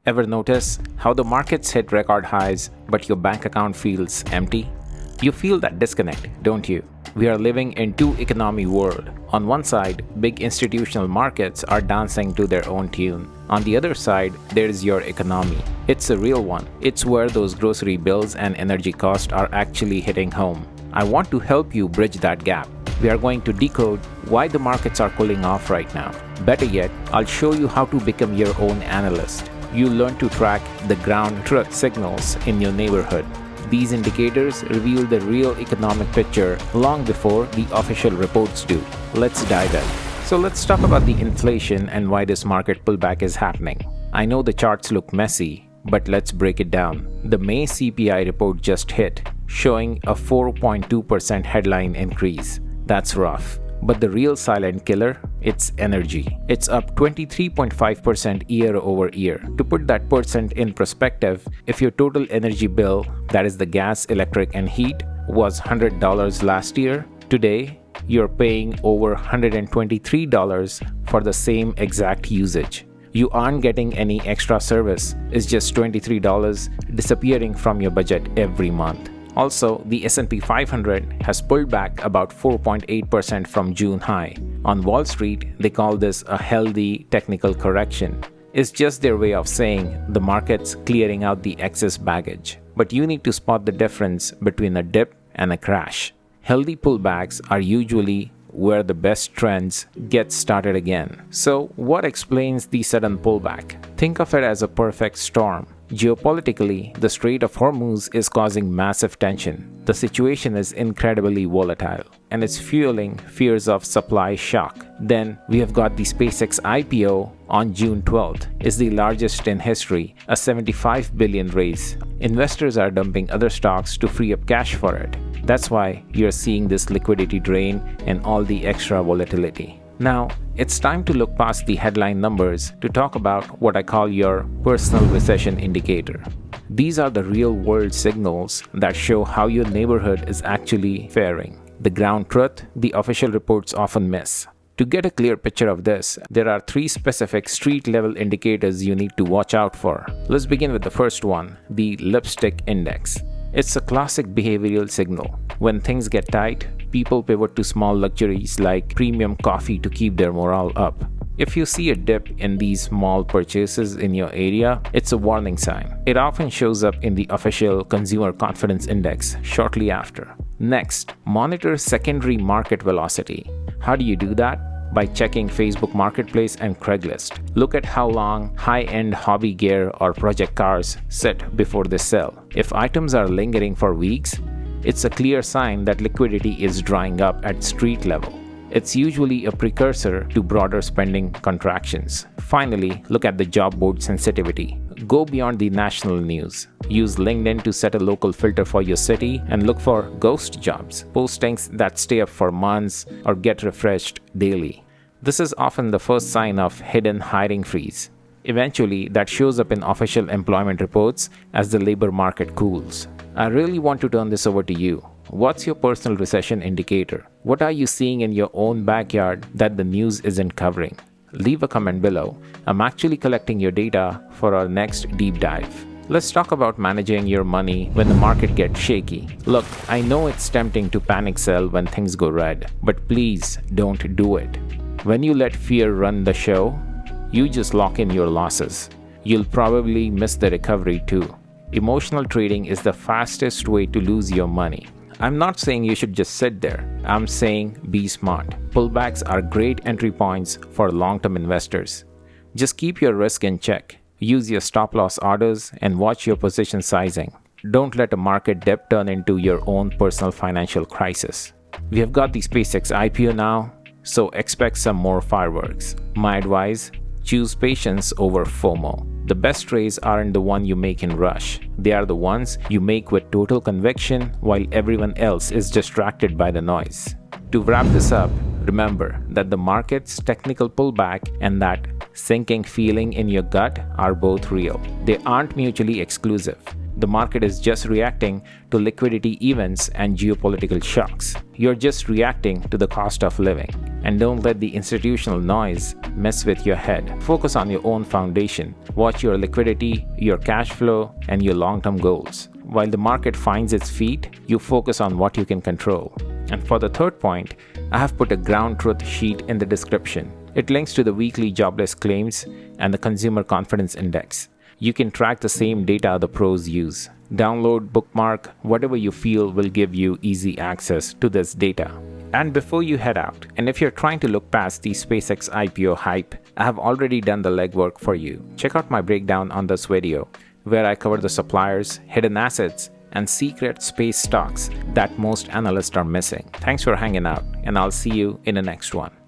Ever notice how the markets hit record highs, but your bank account feels empty? You feel that disconnect, don't you? We are living in two economy world. On one side, big institutional markets are dancing to their own tune. On the other side, there is your economy. It's a real one. It's where those grocery bills and energy costs are actually hitting home. I want to help you bridge that gap. We are going to decode why the markets are cooling off right now. Better yet, I'll show you how to become your own analyst. You'll learn to track the ground truth signals in your neighborhood. These indicators reveal the real economic picture long before the official reports do. Let's dive in. So let's talk about the inflation and why this market pullback is happening. I know the charts look messy, but let's break it down. The May CPI report just hit, showing a 4.2% headline increase. That's rough. But the real silent killer, it's energy. It's up 23.5% year over year. To put that percent in perspective, if your total energy bill, that is the gas, electric, and heat, was $100 last year, today you're paying over $123 for the same exact usage. You aren't getting any extra service. It's just $23 disappearing from your budget every month. Also, the S&P 500 has pulled back about 4.8% from June high. On Wall Street, they call this a healthy technical correction. It's just their way of saying the market's clearing out the excess baggage. But you need to spot the difference between a dip and a crash. Healthy pullbacks are usually where the best trends get started again. So, what explains the sudden pullback? Think of it as a perfect storm. Geopolitically, the Strait of Hormuz is causing massive tension. The situation is incredibly volatile, and it's fueling fears of supply shock. Then, we have got the SpaceX IPO on June 12th. It's the largest in history, a $75 billion raise. Investors are dumping other stocks to free up cash for it. That's why you're seeing this liquidity drain and all the extra volatility. Now, it's time to look past the headline numbers to talk about what I call your personal recession indicator. These are the real-world signals that show how your neighborhood is actually faring. The ground truth the official reports often miss. To get a clear picture of this, there are three specific street-level indicators you need to watch out for. Let's begin with the first one, the lipstick index. It's a classic behavioral signal. When things get tight, people pivot to small luxuries like premium coffee to keep their morale up. If you see a dip in these small purchases in your area, it's a warning sign. It often shows up in the official Consumer Confidence Index shortly after. Next, monitor secondary market velocity. How do you do that? By checking Facebook Marketplace and Craigslist. Look at how long high-end hobby gear or project cars sit before they sell. If items are lingering for weeks, it's a clear sign that liquidity is drying up at street level. It's usually a precursor to broader spending contractions. Finally, look at the job board sensitivity. Go beyond the national news. Use LinkedIn to set a local filter for your city and look for ghost jobs, postings that stay up for months or get refreshed daily. This is often the first sign of hidden hiring freeze. Eventually, that shows up in official employment reports as the labor market cools. I really want to turn this over to you. What's your personal recession indicator? What are you seeing in your own backyard that the news isn't covering? Leave a comment below. I'm actually collecting your data for our next deep dive. Let's talk about managing your money when the market gets shaky. Look, I know it's tempting to panic sell when things go red, but please don't do it. When you let fear run the show, you just lock in your losses. You'll probably miss the recovery too. Emotional trading is the fastest way to lose your money. I'm not saying you should just sit there. I'm saying be smart. Pullbacks are great entry points for long-term investors. Just keep your risk in check. Use your stop-loss orders and watch your position sizing. Don't let a market dip turn into your own personal financial crisis. We have got the SpaceX IPO now, so expect some more fireworks. My advice, choose patience over FOMO. The best trades aren't the one you make in rush. They are the ones you make with total conviction while everyone else is distracted by the noise. To wrap this up, remember that the market's technical pullback and that sinking feeling in your gut are both real. They aren't mutually exclusive. The market is just reacting to liquidity events and geopolitical shocks. You're just reacting to the cost of living. And don't let the institutional noise mess with your head. Focus on your own foundation. Watch your liquidity, your cash flow, and your long-term goals. While the market finds its feet, you focus on what you can control. And for the third point, I have put a ground truth sheet in the description. It links to the weekly jobless claims and the consumer confidence index. You can track the same data the pros use. Download, bookmark, whatever you feel will give you easy access to this data. And before you head out, and if you're trying to look past the SpaceX IPO hype, I have already done the legwork for you. Check out my breakdown on this video, where I cover the suppliers, hidden assets, and secret space stocks that most analysts are missing. Thanks for hanging out, and I'll see you in the next one.